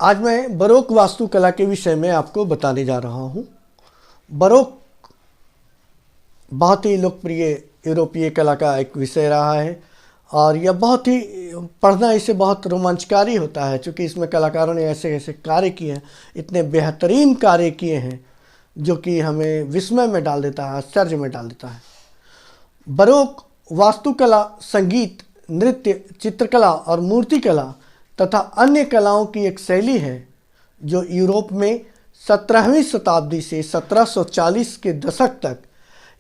आज मैं बरोक वास्तुकला के विषय में आपको बताने जा रहा हूँ। बरोक बहुत ही लोकप्रिय यूरोपीय कला का एक विषय रहा है और यह बहुत ही पढ़ना इसे बहुत रोमांचकारी होता है, क्योंकि इसमें कलाकारों ने ऐसे ऐसे कार्य किए हैं, इतने बेहतरीन कार्य किए हैं जो कि हमें विस्मय में डाल देता है, आश्चर्य में डाल देता है। बरोक वास्तुकला संगीत, नृत्य, चित्रकला और मूर्तिकला तथा अन्य कलाओं की एक शैली है जो यूरोप में 17वीं शताब्दी से 1740 के दशक तक,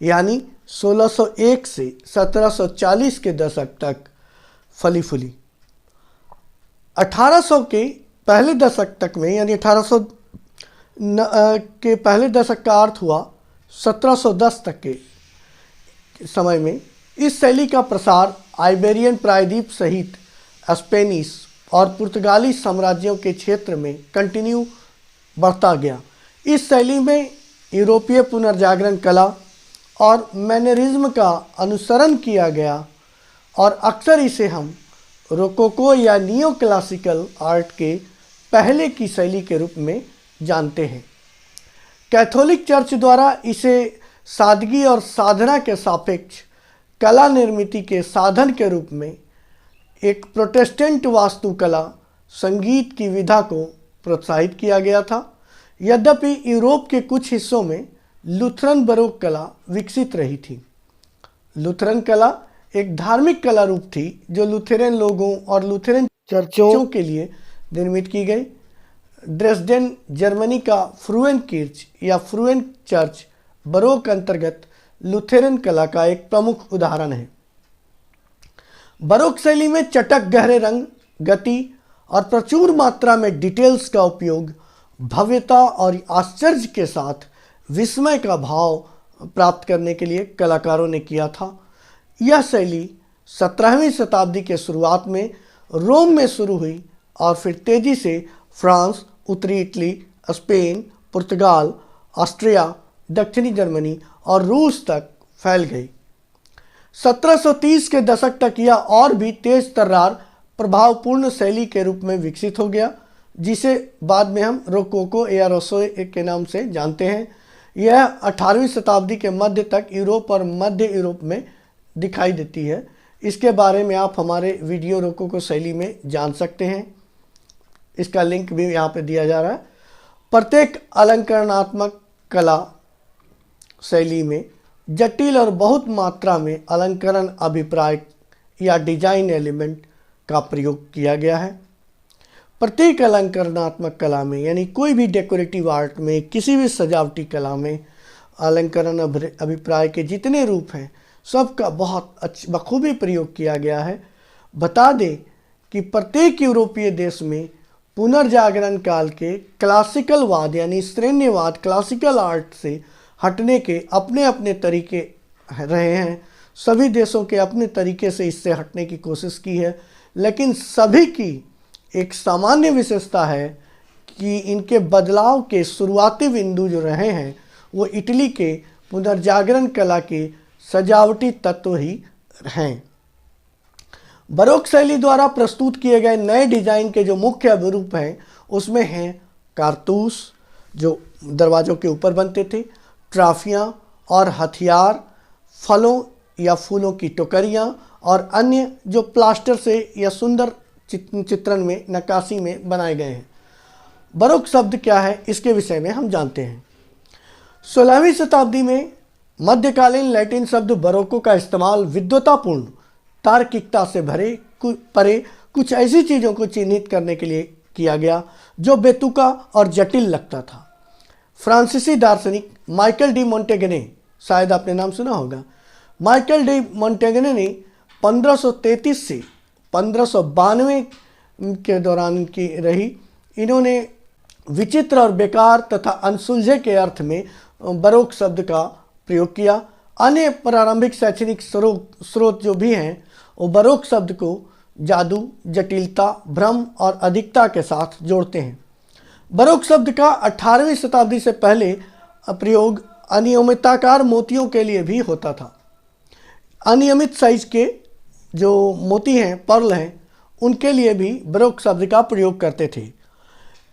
यानी 1601 से 1740 के दशक तक फली फूली। 1800 के पहले दशक तक में, यानी 1800 के पहले दशक का अर्थ हुआ 1710 तक के समय में इस शैली का प्रसार आइबेरियन प्रायद्वीप सहित स्पेनिश और पुर्तगाली साम्राज्यों के क्षेत्र में कंटिन्यू बढ़ता गया। इस शैली में यूरोपीय पुनर्जागरण कला और मैनरिज्म का अनुसरण किया गया और अक्सर इसे हम रोकोको या नियो क्लासिकल आर्ट के पहले की शैली के रूप में जानते हैं। कैथोलिक चर्च द्वारा इसे सादगी और साधना के सापेक्ष कला निर्मिति के साधन के रूप में एक प्रोटेस्टेंट वास्तुकला संगीत की विधा को प्रोत्साहित किया गया था। यद्यपि यूरोप के कुछ हिस्सों में लूथरन बरोक कला विकसित रही थी। लूथरन कला एक धार्मिक कला रूप थी जो लूथेरन लोगों और लूथेरन चर्चों के लिए निर्मित की गई। ड्रेसडेन जर्मनी का फ्रुएन किर्च या फ्रुएन चर्च बरोक अंतर्गत लूथेरन कला का एक प्रमुख उदाहरण है। बरोक शैली में चटक, गहरे रंग, गति और प्रचुर मात्रा में डिटेल्स का उपयोग भव्यता और आश्चर्य के साथ विस्मय का भाव प्राप्त करने के लिए कलाकारों ने किया था। यह शैली 17वीं शताब्दी के शुरुआत में रोम में शुरू हुई और फिर तेजी से फ्रांस, उत्तरी इटली, स्पेन, पुर्तगाल, ऑस्ट्रिया, दक्षिणी जर्मनी और रूस तक फैल गई। 1730 के दशक तक यह और भी तेज तर्रार प्रभावपूर्ण शैली के रूप में विकसित हो गया, जिसे बाद में हम रोकोको या रोसो के नाम से जानते हैं। यह 18वीं शताब्दी के मध्य तक यूरोप और मध्य यूरोप में दिखाई देती है। इसके बारे में आप हमारे वीडियो रोकोको शैली में जान सकते हैं, इसका लिंक भी यहाँ पे दिया जा रहा है। प्रत्येक अलंकरणात्मक कला शैली में जटिल और बहुत मात्रा में अलंकरण अभिप्राय या डिजाइन एलिमेंट का प्रयोग किया गया है। प्रत्येक अलंकरणात्मक कला में, यानी कोई भी डेकोरेटिव आर्ट में, किसी भी सजावटी कला में अलंकरण अभिप्राय के जितने रूप हैं सबका बहुत बखूबी प्रयोग किया गया है। बता दें कि प्रत्येक यूरोपीय देश में पुनर्जागरण काल के क्लासिकल वाद यानी श्रेण्यवाद क्लासिकल आर्ट से हटने के अपने अपने तरीके रहे हैं। सभी देशों के अपने तरीके से इससे हटने की कोशिश की है, लेकिन सभी की एक सामान्य विशेषता है कि इनके बदलाव के शुरुआती बिंदु जो रहे हैं वो इटली के पुनर्जागरण कला के सजावटी तत्व ही हैं। बरोक शैली द्वारा प्रस्तुत किए गए नए डिजाइन के जो मुख्य रूप हैं उसमें हैं कारतूस जो दरवाज़ों के ऊपर बनते थे, ट्राफियाँ और हथियार, फलों या फूलों की टोकरियाँ और अन्य जो प्लास्टर से या सुंदर चित्रण में, नक्काशी में बनाए गए हैं। बरोक शब्द क्या है इसके विषय में हम जानते हैं। 16वीं शताब्दी में मध्यकालीन लैटिन शब्द बरोको का इस्तेमाल विद्वतापूर्ण, तार्किकता से परे कुछ ऐसी चीज़ों को चिन्हित करने के लिए किया गया जो बेतुका और जटिल लगता था। फ्रांसीसी दार्शनिक माइकल डी मोंटेगने, शायद आपने नाम सुना होगा, माइकल डी मोंटेगने ने 1533 से 1592 के दौरान की रही। इन्होंने विचित्र और बेकार तथा अनसुलझे के अर्थ में बरोक शब्द का प्रयोग किया। अन्य प्रारंभिक शैक्षणिक स्रोत जो भी हैं वो बरोक शब्द को जादू, जटिलता, भ्रम और अधिकता के साथ जोड़ते हैं। बरोक शब्द का 18वीं शताब्दी से पहले प्रयोग अनियमिताकार मोतियों के लिए भी होता था। अनियमित साइज के जो मोती हैं, पर्ल हैं, उनके लिए भी बरोक शब्द का प्रयोग करते थे।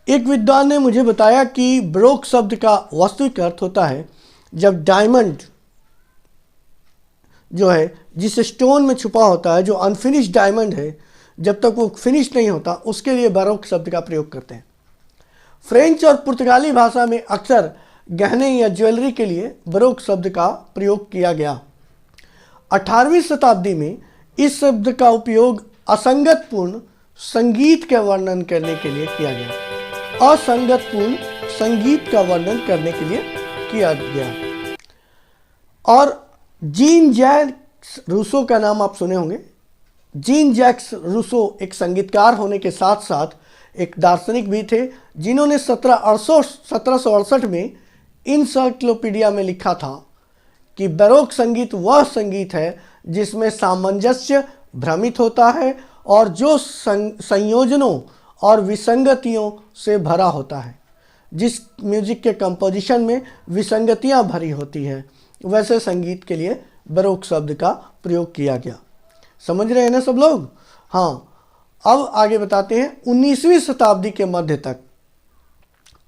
एक विद्वान ने मुझे बताया कि बरोक शब्द का वास्तविक अर्थ होता है जब डायमंड जो है जिस स्टोन में छुपा होता है, जो अनफिनिश्ड डायमंड है, जब तक वो फिनिश नहीं होता उसके लिए बरोक शब्द का प्रयोग करते हैं। फ्रेंच और पुर्तगाली भाषा में अक्सर गहने या ज्वेलरी के लिए बरोक शब्द का प्रयोग किया गया। 18वीं शताब्दी में इस शब्द का उपयोग असंगतपूर्ण संगीत का वर्णन करने के लिए किया गया। असंगतपूर्ण संगीत का वर्णन करने के लिए किया गया। और जीन जैक्स रूसो का नाम आप सुने होंगे। जीन जैक्स रूसो एक संगीतकार होने के साथ साथ एक दार्शनिक भी थे, जिन्होंने 1768 में इनसाइक्लोपीडिया में लिखा था कि बरोक संगीत वह संगीत है जिसमें सामंजस्य भ्रमित होता है और जो संयोजनों और विसंगतियों से भरा होता है। जिस म्यूजिक के कंपोजिशन में विसंगतियां भरी होती है, वैसे संगीत के लिए बरोक शब्द का प्रयोग किया गया। समझ रहे हैं ना सब लोग? हाँ, अब आगे बताते हैं 19वीं शताब्दी के मध्य तक।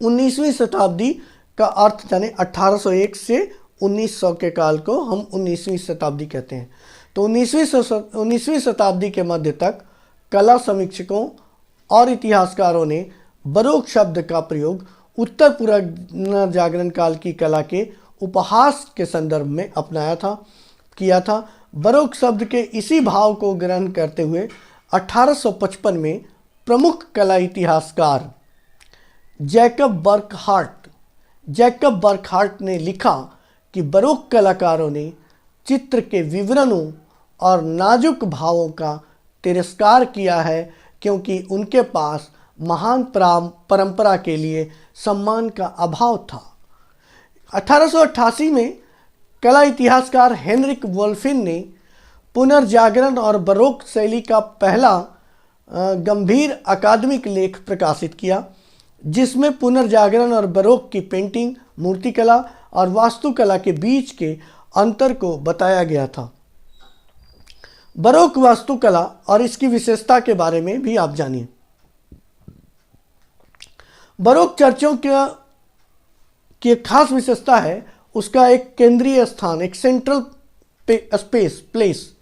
19वीं शताब्दी का अर्थ जाने 1801 से 1900 के काल को हम 19वीं शताब्दी कहते हैं। तो 19वीं शताब्दी के मध्य तक कला समीक्षकों और इतिहासकारों ने बरोक शब्द का प्रयोग उत्तर पुनर्जागरण काल की कला के उपहास के संदर्भ में किया था। बरोक शब्द के इसी भाव को ग्रहण करते हुए 1855 में प्रमुख कला इतिहासकार जैकब बर्कहार्ट ने लिखा कि बरोक कलाकारों ने चित्र के विवरणों और नाजुक भावों का तिरस्कार किया है, क्योंकि उनके पास महान परंपरा के लिए सम्मान का अभाव था। 1888 में कला इतिहासकार हेनरिक वोल्फिन ने पुनर्जागरण और बरोक शैली का पहला गंभीर अकादमिक लेख प्रकाशित किया, जिसमें पुनर्जागरण और बरोक की पेंटिंग, मूर्तिकला और वास्तुकला के बीच के अंतर को बताया गया था। बरोक वास्तुकला और इसकी विशेषता के बारे में भी आप जानिए। बरोक चर्चों की एक खास विशेषता है उसका एक केंद्रीय स्थान, एक सेंट्रल प्लेस।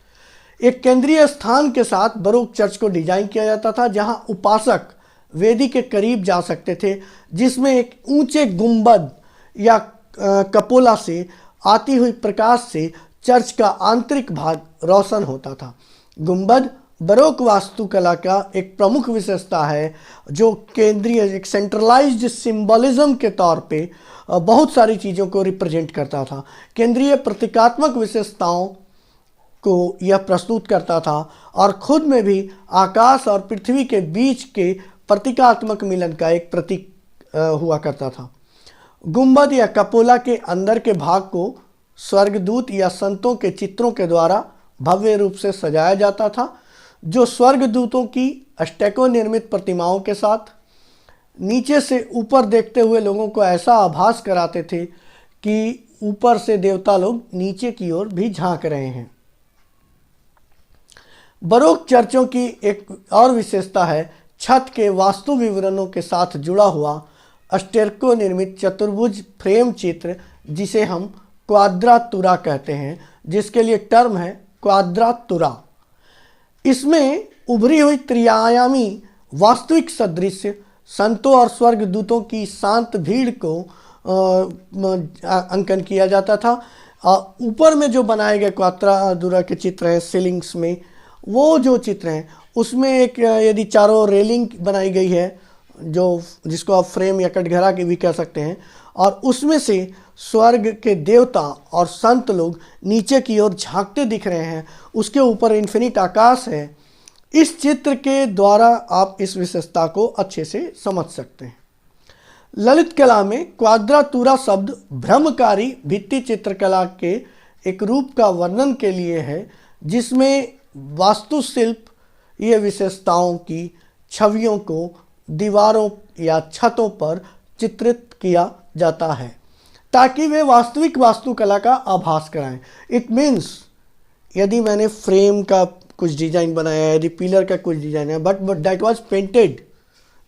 एक केंद्रीय स्थान के साथ बरोक चर्च को डिजाइन किया जाता था, जहां उपासक वेदी के करीब जा सकते थे, जिसमें एक ऊंचे गुंबद या कपोला से आती हुई प्रकाश से चर्च का आंतरिक भाग रोशन होता था। गुंबद बरोक वास्तुकला का एक प्रमुख विशेषता है, जो केंद्रीय एक सेंट्रलाइज्ड सिंबलिज्म के तौर पे बहुत सारी चीज़ों को रिप्रेजेंट करता था। केंद्रीय प्रतीकात्मक विशेषताओं को यह प्रस्तुत करता था और खुद में भी आकाश और पृथ्वी के बीच के प्रतीकात्मक मिलन का एक प्रतीक हुआ करता था। गुंबद या कपोला के अंदर के भाग को स्वर्गदूत या संतों के चित्रों के द्वारा भव्य रूप से सजाया जाता था, जो स्वर्गदूतों की अष्टकों निर्मित प्रतिमाओं के साथ नीचे से ऊपर देखते हुए लोगों को ऐसा आभास कराते थे कि ऊपर से देवता लोग नीचे की ओर भी झांक रहे हैं। बरोक चर्चों की एक और विशेषता है छत के वास्तु विवरणों के साथ जुड़ा हुआ स्टेरको निर्मित चतुर्भुज फ्रेम चित्र, जिसे हम क्वाद्रातुरा कहते हैं, जिसके लिए टर्म है क्वाद्रातुरा। इसमें उभरी हुई त्रिआयामी वास्तविक सदृश्य संतों और स्वर्गदूतों की शांत भीड़ को अंकन किया जाता था। ऊपर में जो बनाए गए क्वाद्रातुरा के चित्र हैं सीलिंग्स में, वो जो चित्र हैं उसमें एक यदि चारों रेलिंग बनाई गई है, जो जिसको आप फ्रेम या कटघरा के भी कह सकते हैं, और उसमें से स्वर्ग के देवता और संत लोग नीचे की ओर झांकते दिख रहे हैं। उसके ऊपर इन्फिनिट आकाश है। इस चित्र के द्वारा आप इस विशेषता को अच्छे से समझ सकते हैं। ललित कला में क्वाद्रातुरा शब्द भ्रमकारी भित्ति चित्रकला के एक रूप का वर्णन के लिए है, जिसमें वास्तुशिल्प ये विशेषताओं की छवियों को दीवारों या छतों पर चित्रित किया जाता है ताकि वे वास्तविक वास्तुकला का आभास कराएं। इट मीन्स यदि मैंने फ्रेम का कुछ डिजाइन बनाया है, यदि पिलर का कुछ डिजाइन है, but that was painted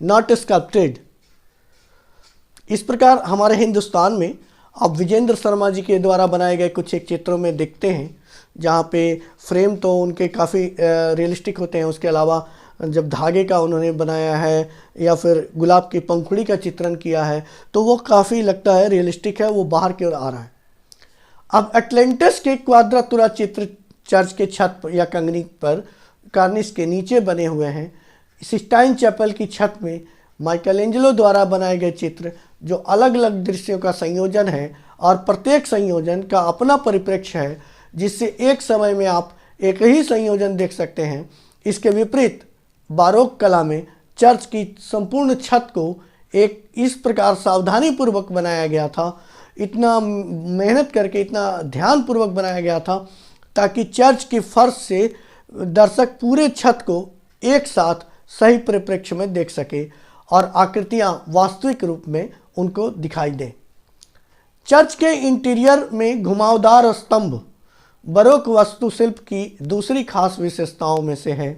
not sculpted, इस प्रकार हमारे हिंदुस्तान में आप विजेंद्र शर्मा जी के द्वारा बनाए गए कुछ एक चित्रों में देखते हैं, जहाँ पे फ्रेम तो उनके काफ़ी रियलिस्टिक होते हैं। उसके अलावा जब धागे का उन्होंने बनाया है या फिर गुलाब की पंखुड़ी का चित्रण किया है तो वो काफ़ी लगता है रियलिस्टिक है, वो बाहर की ओर आ रहा है। अब एटलांटिस के क्वाड्रातुरा चित्र चर्च के छत या कंगनी पर कार्निस के नीचे बने हुए हैं। सिस्टाइन चैपल की छत में माइकलएंजेलो द्वारा बनाए गए चित्र जो अलग अलग दृश्यों का संयोजन है और प्रत्येक संयोजन का अपना परिप्रेक्ष्य है, जिससे एक समय में आप एक ही संयोजन देख सकते हैं। इसके विपरीत बारोक कला में चर्च की संपूर्ण छत को एक इस प्रकार सावधानी पूर्वक बनाया गया था, इतना मेहनत करके, इतना ध्यानपूर्वक बनाया गया था ताकि चर्च की फर्श से दर्शक पूरे छत को एक साथ सही परिप्रेक्ष्य में देख सके और आकृतियां वास्तविक रूप में उनको दिखाई दें। चर्च के इंटीरियर में घुमावदार स्तंभ बरोक वास्तुशिल्प की दूसरी खास विशेषताओं में से है।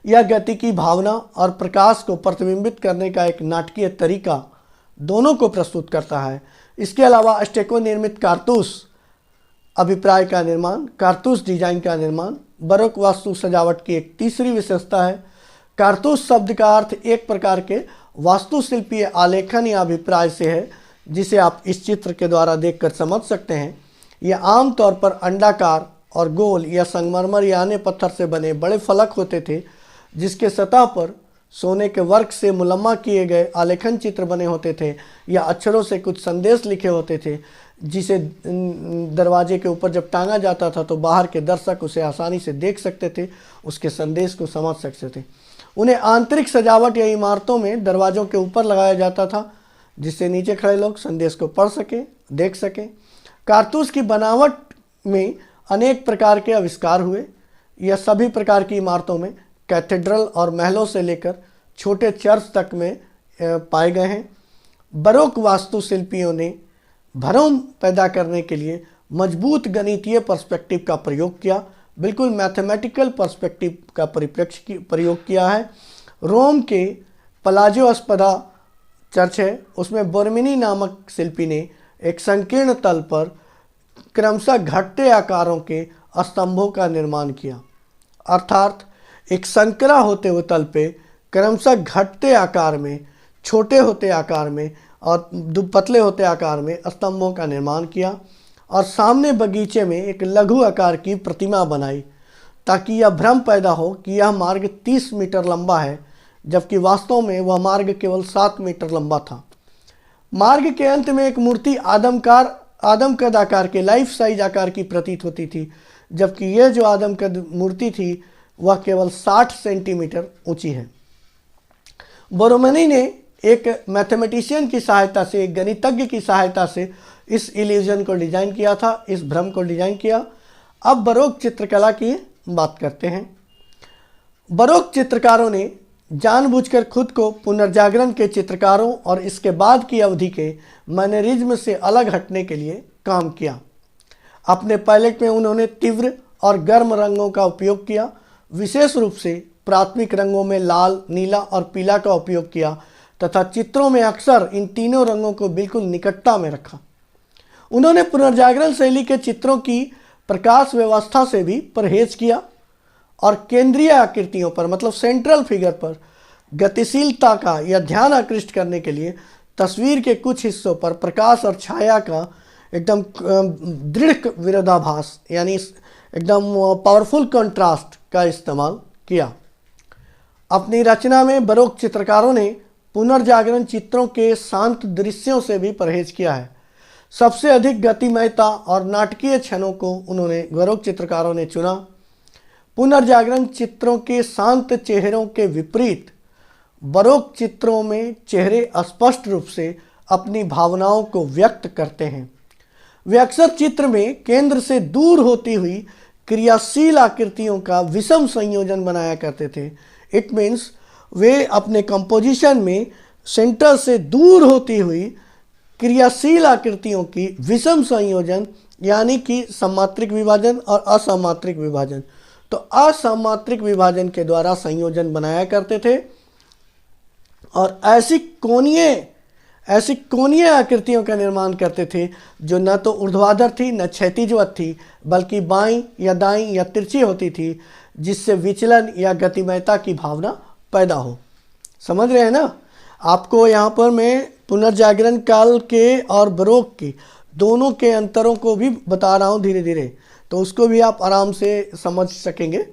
यह गति की भावना और प्रकाश को प्रतिबिंबित करने का एक नाटकीय तरीका दोनों को प्रस्तुत करता है। इसके अलावा स्टेको निर्मित कारतूस अभिप्राय का निर्माण, कारतूस डिजाइन का निर्माण बरोक वास्तु सजावट की एक तीसरी विशेषता है। कारतूस शब्द का अर्थ एक प्रकार के वास्तुशिल्पीय आलेखन या अभिप्राय से है, जिसे आप इस चित्र के द्वारा देखकर समझ सकते हैं। यह आमतौर पर अंडाकार और गोल या संगमरमर या अन्य पत्थर से बने बड़े फलक होते थे, जिसके सतह पर सोने के वर्क से मुलम्मा किए गए आलेखन चित्र बने होते थे या अक्षरों से कुछ संदेश लिखे होते थे, जिसे दरवाजे के ऊपर जब टांगा जाता था तो बाहर के दर्शक उसे आसानी से देख सकते थे, उसके संदेश को समझ सकते थे। उन्हें आंतरिक सजावट या इमारतों में दरवाज़ों के ऊपर लगाया जाता था, जिससे नीचे खड़े लोग संदेश को पढ़ सकें, देख सकें। कारतूस की बनावट में अनेक प्रकार के आविष्कार हुए। यह सभी प्रकार की इमारतों में, कैथेड्रल और महलों से लेकर छोटे चर्च तक में पाए गए हैं। बरोक वास्तुशिल्पियों ने भ्रम पैदा करने के लिए मजबूत गणितीय पर्सपेक्टिव का प्रयोग किया, बिल्कुल मैथमेटिकल पर्सपेक्टिव का परिप्रेक्ष्य की प्रयोग किया है। रोम के पलाजियो स्पदा चर्च है, उसमें बोर्मिनी नामक शिल्पी ने एक संकीर्ण तल पर क्रमशः घटते आकारों के स्तंभों का निर्माण किया, अर्थात एक संकरा होते हुए तल पे क्रमशः घटते आकार में, छोटे होते आकार में और पतले होते आकार में स्तंभों का निर्माण किया और सामने बगीचे में एक लघु आकार की प्रतिमा बनाई, ताकि यह भ्रम पैदा हो कि यह मार्ग 30 मीटर लंबा है, जबकि वास्तव में वह मार्ग केवल 7 मीटर लंबा था। मार्ग के अंत में एक मूर्ति आदमकद आकार के लाइफ साइज आकार की प्रतीत होती थी, जबकि यह जो आदमकद मूर्ति थी वह केवल 60 सेंटीमीटर ऊंची है। बोरोमनी ने एक मैथमेटिशियन की सहायता से, एक गणितज्ञ की सहायता से इस इल्यूजन को डिजाइन किया था, इस भ्रम को डिजाइन किया। अब बरोक चित्रकला की बात करते हैं। बरोक चित्रकारों ने जानबूझकर खुद को पुनर्जागरण के चित्रकारों और इसके बाद की अवधि के मैनरिज्म से अलग हटने के लिए काम किया। अपने पैलेट में उन्होंने तीव्र और गर्म रंगों का उपयोग किया, विशेष रूप से प्राथमिक रंगों में लाल, नीला और पीला का उपयोग किया तथा चित्रों में अक्सर इन तीनों रंगों को बिल्कुल निकटता में रखा। उन्होंने पुनर्जागरण शैली के चित्रों की प्रकाश व्यवस्था से भी परहेज किया और केंद्रीय आकृतियों पर, मतलब सेंट्रल फिगर पर गतिशीलता का या ध्यान आकृष्ट करने के लिए तस्वीर के कुछ हिस्सों पर प्रकाश और छाया का एकदम दृढ़ विरोधाभास, यानी एकदम पावरफुल कंट्रास्ट का इस्तेमाल किया। अपनी रचना में बरोक चित्रकारों ने पुनर्जागरण चित्रों के शांत दृश्यों से भी परहेज किया है। सबसे अधिक गतिमयता और नाटकीय क्षणों को उन्होंने बरोक चित्रकारों ने चुना। पुनर्जागरण चित्रों के शांत चेहरों के विपरीत बरोक चित्रों में चेहरे स्पष्ट रूप से अपनी भावनाओं को व्यक्त करते हैं। वे अक्सर चित्र में केंद्र से दूर होती हुई क्रियाशील आकृतियों का विषम संयोजन बनाया करते थे। इट मीन्स वे अपने कंपोजिशन में सेंटर से दूर होती हुई क्रियाशील आकृतियों की विषम संयोजन, यानी कि सममात्रिक विभाजन और असममात्रिक विभाजन, तो असममात्रिक विभाजन के द्वारा संयोजन बनाया करते थे और ऐसी कोणीय ऐसी कोणीय आकृतियों का निर्माण करते थे जो न तो ऊर्ध्वाधर थी न क्षैतिजवत थी, बल्कि बाईं या दाईं या तिरछी होती थी, जिससे विचलन या गतिमयता की भावना पैदा हो। समझ रहे हैं ना? आपको यहाँ पर मैं पुनर्जागरण काल के और बरोक के दोनों के अंतरों को भी बता रहा हूँ धीरे धीरे, तो उसको भी आप आराम से समझ सकेंगे।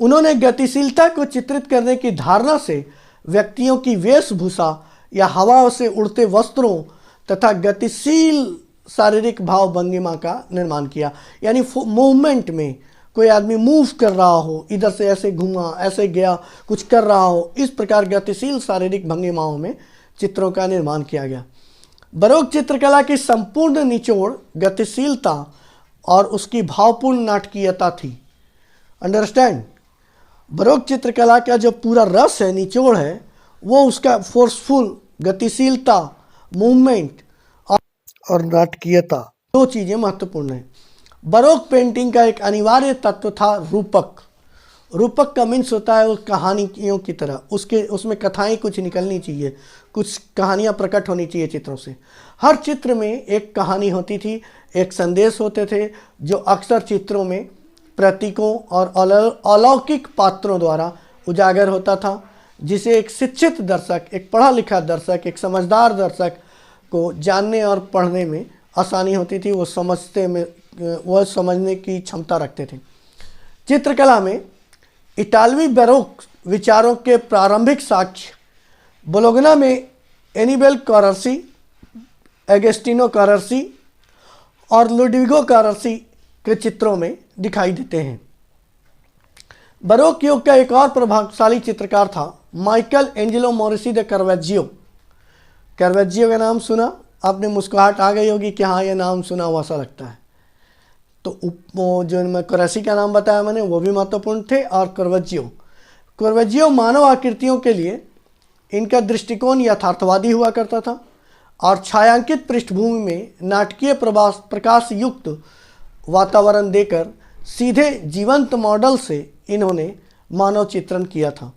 उन्होंने गतिशीलता को चित्रित करने की धारणा से व्यक्तियों की वेशभूषा या हवा से उड़ते वस्त्रों तथा गतिशील शारीरिक भाव भंगिमा का निर्माण किया। यानी मूवमेंट में कोई आदमी मूव कर रहा हो, इधर से ऐसे घूमा, ऐसे गया, कुछ कर रहा हो, इस प्रकार गतिशील शारीरिक भंगिमाओं में चित्रों का निर्माण किया गया। बरोक चित्रकला की संपूर्ण निचोड़ गतिशीलता और उसकी भावपूर्ण नाटकीयता थी। अंडरस्टैंड? बरोक चित्रकला का जो पूरा रस है, निचोड़ है, वो उसका फोर्सफुल गतिशीलता, मूवमेंट और नाटकीयता, दो चीज़ें महत्वपूर्ण हैं। बरोक पेंटिंग का एक अनिवार्य तत्व था रूपक। रूपक का मीन्स होता है उस कहानियों की तरह, उसमें कथाएं कुछ निकलनी चाहिए, कुछ कहानियां प्रकट होनी चाहिए चित्रों से। हर चित्र में एक कहानी होती थी, एक संदेश होते थे जो अक्सर चित्रों में प्रतीकों और अलौकिक पात्रों द्वारा उजागर होता था, जिसे एक शिक्षित दर्शक, एक पढ़ा लिखा दर्शक, एक समझदार दर्शक को जानने और पढ़ने में आसानी होती थी। वह समझने की क्षमता रखते थे। चित्रकला में इटालवी बरोक विचारों के प्रारंभिक साक्ष्य बोलोगना में एनिबेल कारसी, एगस्टिनो कारसी और लुडविगो कारसी के चित्रों में दिखाई देते हैं। बरोक युग का एक और प्रभावशाली चित्रकार था माइकल एंजेलो मॉरिसी दे कार्वेज्जियो। कार्वेज्जियो का नाम सुना आपने, मुस्कुराहट आ गई होगी कि हाँ ये नाम सुना हुआ सा लगता है। तो जो मैं कारसी का नाम बताया मैंने, वो भी महत्वपूर्ण थे। और कार्वेज्जियो मानव आकृतियों के लिए इनका दृष्टिकोण यथार्थवादी हुआ करता था और छायांकित पृष्ठभूमि में नाटकीय प्रकाश युक्त वातावरण देकर सीधे जीवंत मॉडल से इन्होंने मानव चित्रण किया था।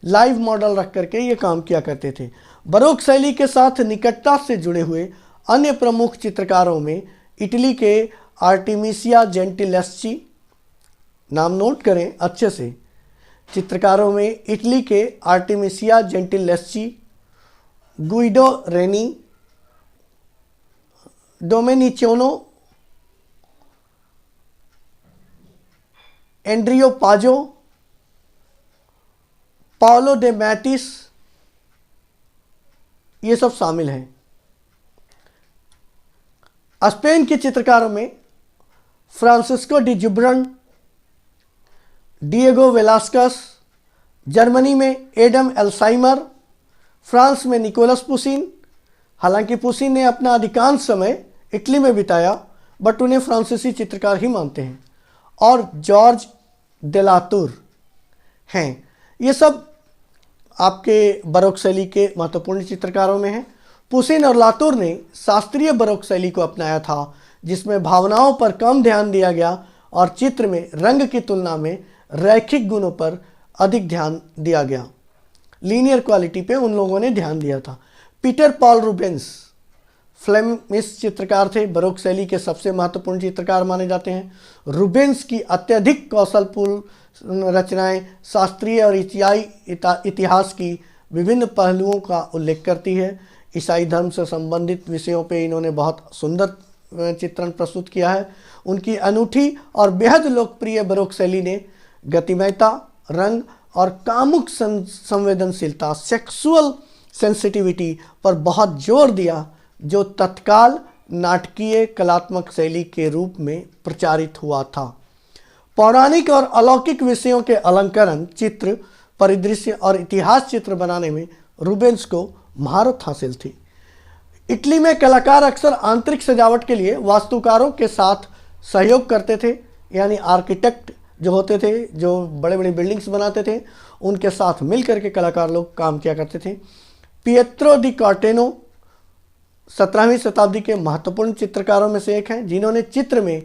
लाइव मॉडल रख करके ये काम किया करते थे। बरोक शैली के साथ निकटता से जुड़े हुए अन्य प्रमुख चित्रकारों में इटली के आर्टेमिसिया जेंटिलेस्ची, नाम नोट करें अच्छे से, चित्रकारों में इटली के आर्टेमिसिया जेंटिलेस्ची, गुइडो रेनी, डोमेनिचिनो, एंड्रियो पाजो, पाओलो डे मैटिस, ये सब शामिल हैं। स्पेन के चित्रकारों में फ्रांसिस्को डी जुब्रन, डिएगो वेलास्कस, जर्मनी में एडम एल्साइमर, फ्रांस में निकोलस पुसिन। हालांकि पुसिन ने अपना अधिकांश समय इटली में बिताया, बट उन्हें फ्रांसीसी चित्रकार ही मानते हैं। और जॉर्ज डेलातूर हैं। ये सब आपके बरोक शैली के महत्वपूर्ण चित्रकारों में हैं। पुसिन और लातूर ने शास्त्रीय बरोक शैली को अपनाया था, जिसमें भावनाओं पर कम ध्यान दिया गया और चित्र में रंग की तुलना में रैखिक गुणों पर अधिक ध्यान दिया गया। लीनियर क्वालिटी पे उन लोगों ने ध्यान दिया था। पीटर पॉल रूबेंस फ्लेमिश चित्रकार थे, बरोक शैली के सबसे महत्वपूर्ण चित्रकार माने जाते हैं। रूबेंस की अत्यधिक कौशलपूर्ण रचनाएं शास्त्रीय और इतिहास की विभिन्न पहलुओं का उल्लेख करती है। ईसाई धर्म से संबंधित विषयों पे इन्होंने बहुत सुंदर चित्रण प्रस्तुत किया है। उनकी अनूठी और बेहद लोकप्रिय बरोक शैली ने गतिमयता, रंग और कामुक संवेदनशीलता, सेक्सुअल सेंसिटिविटी पर बहुत जोर दिया, जो तत्काल नाटकीय कलात्मक शैली के रूप में प्रचारित हुआ था। पौराणिक और अलौकिक विषयों के अलंकरण, चित्र, परिदृश्य और इतिहास चित्र बनाने में रूबेंस को महारत हासिल थी। इटली में कलाकार अक्सर आंतरिक सजावट के लिए वास्तुकारों के साथ सहयोग करते थे, यानी आर्किटेक्ट जो होते थे, जो बड़े बड़े बिल्डिंग्स बनाते थे, उनके साथ मिलकर के कलाकार लोग काम किया करते थे। पिएत्रो डी कार्टेनो 17वीं शताब्दी के महत्वपूर्ण चित्रकारों में से एक हैं, जिन्होंने चित्र में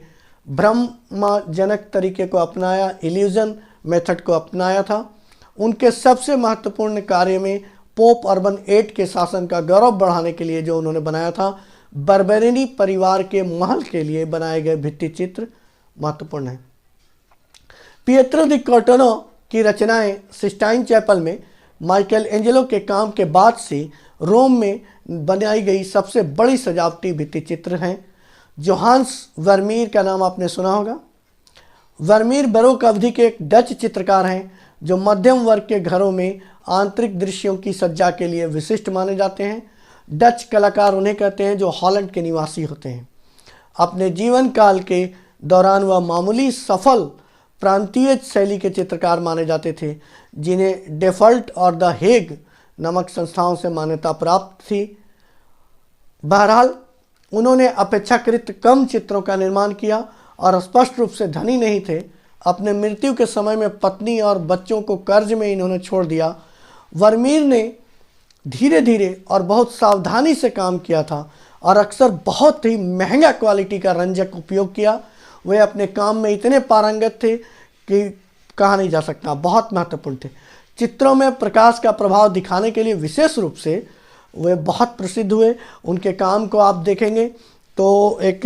भ्रमजनक तरीके को अपनाया, इल्यूजन मेथड को अपनाया था। उनके सबसे महत्वपूर्ण कार्य में पोप अर्बन 8 के शासन का गौरव बढ़ाने के लिए जो उन्होंने बनाया था। बर्बेरिनी परिवार के महल के लिए बनाए गए भित्ति चित्र महत्वपूर्ण है। पिएट्रो दी कॉर्टोनो की रचनाएं सिस्टाइन चैपल में माइकल एंजेलो के काम के बाद से रोम में बनाई गई सबसे बड़ी सजावटी भित्ति चित्र हैं। जोहान्स वर्मीर का नाम आपने सुना होगा। वर्मीर बरोक अवधि के एक डच चित्रकार हैं जो मध्यम वर्ग के घरों में आंतरिक दृश्यों की सज्जा के लिए विशिष्ट माने जाते हैं। डच कलाकार उन्हें कहते हैं जो हॉलैंड के निवासी होते हैं। अपने जीवन काल के दौरान वह मामूली सफल प्रांतीय शैली के चित्रकार माने जाते थे, जिन्हें डेफल्ट और द हेग नामक संस्थाओं से मान्यता प्राप्त थी। बहरहाल उन्होंने अपेक्षाकृत कम चित्रों का निर्माण किया और स्पष्ट रूप से धनी नहीं थे। अपने मृत्यु के समय में पत्नी और बच्चों को कर्ज में इन्होंने छोड़ दिया। वर्मीर ने धीरे धीरे और बहुत सावधानी से काम किया था और अक्सर बहुत ही महंगा क्वालिटी का रंजक उपयोग किया। वे अपने काम में इतने पारंगत थे कि कहा नहीं जा सकता, बहुत महत्वपूर्ण थे। चित्रों में प्रकाश का प्रभाव दिखाने के लिए विशेष रूप से वे बहुत प्रसिद्ध हुए। उनके काम को आप देखेंगे तो एक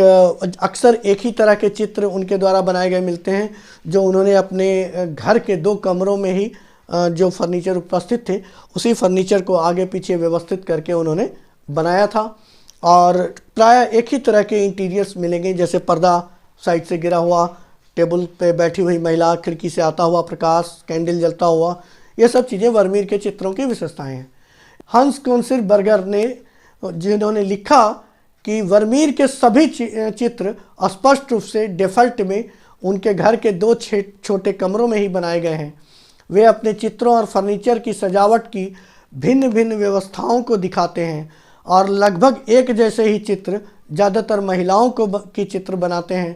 अक्सर एक ही तरह के चित्र उनके द्वारा बनाए गए मिलते हैं, जो उन्होंने अपने घर के 2 कमरों में ही जो फर्नीचर उपस्थित थे उसी फर्नीचर को आगे पीछे व्यवस्थित करके उन्होंने बनाया था। और प्राय एक ही तरह के इंटीरियर्स मिलेंगे, जैसे पर्दा साइड से गिरा हुआ, टेबल पे बैठी हुई महिला, खिड़की से आता हुआ प्रकाश, कैंडल जलता हुआ, ये सब चीज़ें वर्मीर के चित्रों की विशेषताएं हैं। हंस कोन्सिर बर्गर ने जिन्होंने लिखा कि वर्मीर के सभी चित्र स्पष्ट रूप से डेफल्ट में उनके घर के 2 छोटे कमरों में ही बनाए गए हैं। वे अपने चित्रों और फर्नीचर की सजावट की भिन्न भिन्न व्यवस्थाओं को दिखाते हैं और लगभग एक जैसे ही चित्र ज़्यादातर महिलाओं की चित्र बनाते हैं।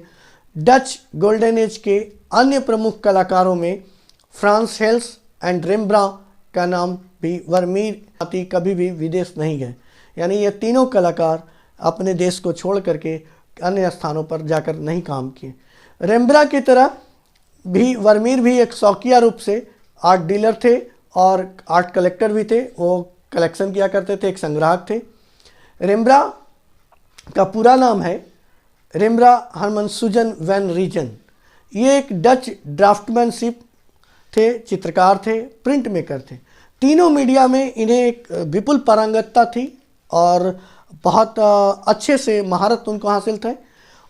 डच गोल्डन एज के अन्य प्रमुख कलाकारों में फ्रांस हेल्स एंड रेम्ब्रांट का नाम भी वर्मीर कभी भी विदेश नहीं गए, यानी ये तीनों कलाकार अपने देश को छोड़ करके अन्य स्थानों पर जाकर नहीं काम किए। रेम्ब्रांट की तरह भी वर्मीर भी एक शौकिया रूप से आर्ट डीलर थे और आर्ट कलेक्टर भी थे। वो कलेक्शन किया करते थे, एक संग्राहक थे। रेम्ब्रांट का पूरा नाम है रेम्ब्रांट हरमन सुजन वैन रीजन। ये एक डच ड्राफ्टमैनशिप थे, चित्रकार थे, प्रिंट मेकर थे। तीनों मीडिया में इन्हें एक विपुल पारंगतता थी और बहुत अच्छे से महारत उनको हासिल थे।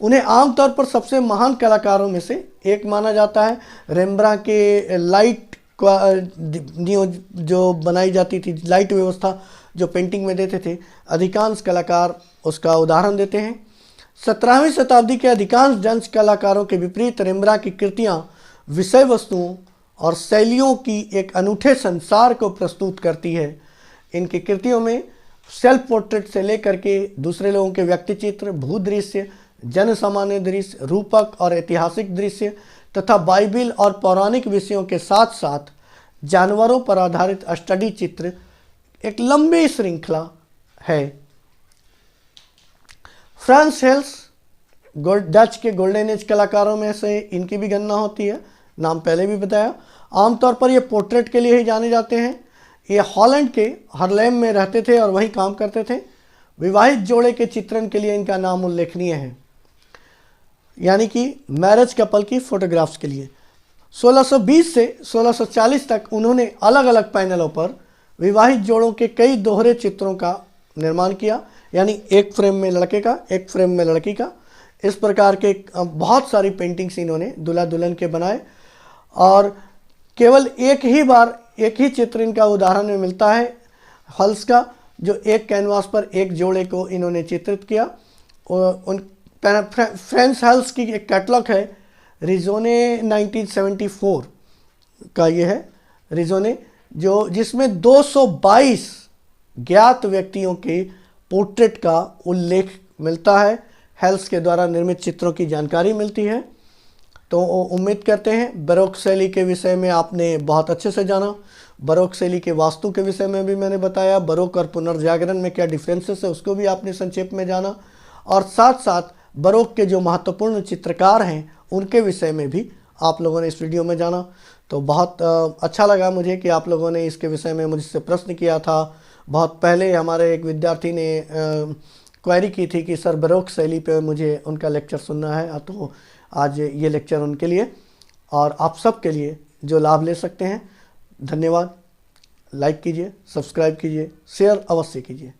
उन्हें आमतौर पर सबसे महान कलाकारों में से एक माना जाता है। रेम्ब्रांट के लाइट जो बनाई जाती थी, लाइट व्यवस्था जो पेंटिंग में देते थे, अधिकांश कलाकार उसका उदाहरण देते हैं। 17वीं शताब्दी के अधिकांश डच कलाकारों के विपरीत रेम्ब्रांट की कृतियाँ विषय वस्तुओं और शैलियों की एक अनूठे संसार को प्रस्तुत करती है। इनकी कृतियों में सेल्फ पोर्ट्रेट से लेकर के दूसरे लोगों के व्यक्ति चित्र, भूदृश्य, जन सामान्य दृश्य, रूपक और ऐतिहासिक दृश्य तथा बाइबिल और पौराणिक विषयों के साथ साथ जानवरों पर आधारित स्टडी चित्र एक लंबी श्रृंखला है। फ्रांस हेल्स डच के गोल्डन एज कलाकारों में से इनकी भी गणना होती है, नाम पहले भी बताया। आमतौर पर ये पोर्ट्रेट के लिए ही जाने जाते हैं। ये हॉलैंड के हार्लेम में रहते थे और वहीं काम करते थे। विवाहित जोड़े के चित्रण के लिए इनका नाम उल्लेखनीय है, यानी कि मैरिज कपल की फोटोग्राफ्स के लिए। 1620 से 1640 तक उन्होंने अलग अलग पैनलों पर विवाहित जोड़ों के कई दोहरे चित्रों का निर्माण किया, यानी एक फ्रेम में लड़के का, एक फ्रेम में लड़की का। इस प्रकार के बहुत सारी पेंटिंग्स इन्होंने दूल्हा दुल्हन के बनाए और केवल एक ही बार एक ही चित्र इनका उदाहरण में मिलता है हल्स का, जो एक कैनवास पर एक जोड़े को इन्होंने चित्रित किया। उन फ्रेंच हल्स की एक कैटलॉग है, रिजोने 1974 का ये है रिजोने, जिसमें 222 ज्ञात व्यक्तियों के पोर्ट्रेट का उल्लेख मिलता है। हेल्स के द्वारा निर्मित चित्रों की जानकारी मिलती है। तो उम्मीद करते हैं बरोक शैली के विषय में आपने बहुत अच्छे से जाना। बरोक शैली के वास्तु के विषय में भी मैंने बताया, बरोक और पुनर्जागरण में क्या डिफरेंसेस है उसको भी आपने संक्षेप में जाना, और साथ साथ बरोक के जो महत्वपूर्ण चित्रकार हैं उनके विषय में भी आप लोगों ने इस वीडियो में जाना। तो बहुत अच्छा लगा मुझे कि आप लोगों ने इसके विषय में मुझसे प्रश्न किया था। बहुत पहले हमारे एक विद्यार्थी ने क्वेरी की थी कि सर बरोक शैली पे मुझे उनका लेक्चर सुनना है, तो आज ये लेक्चर उनके लिए और आप सब के लिए जो लाभ ले सकते हैं। धन्यवाद। लाइक कीजिए, सब्सक्राइब कीजिए, शेयर अवश्य कीजिए।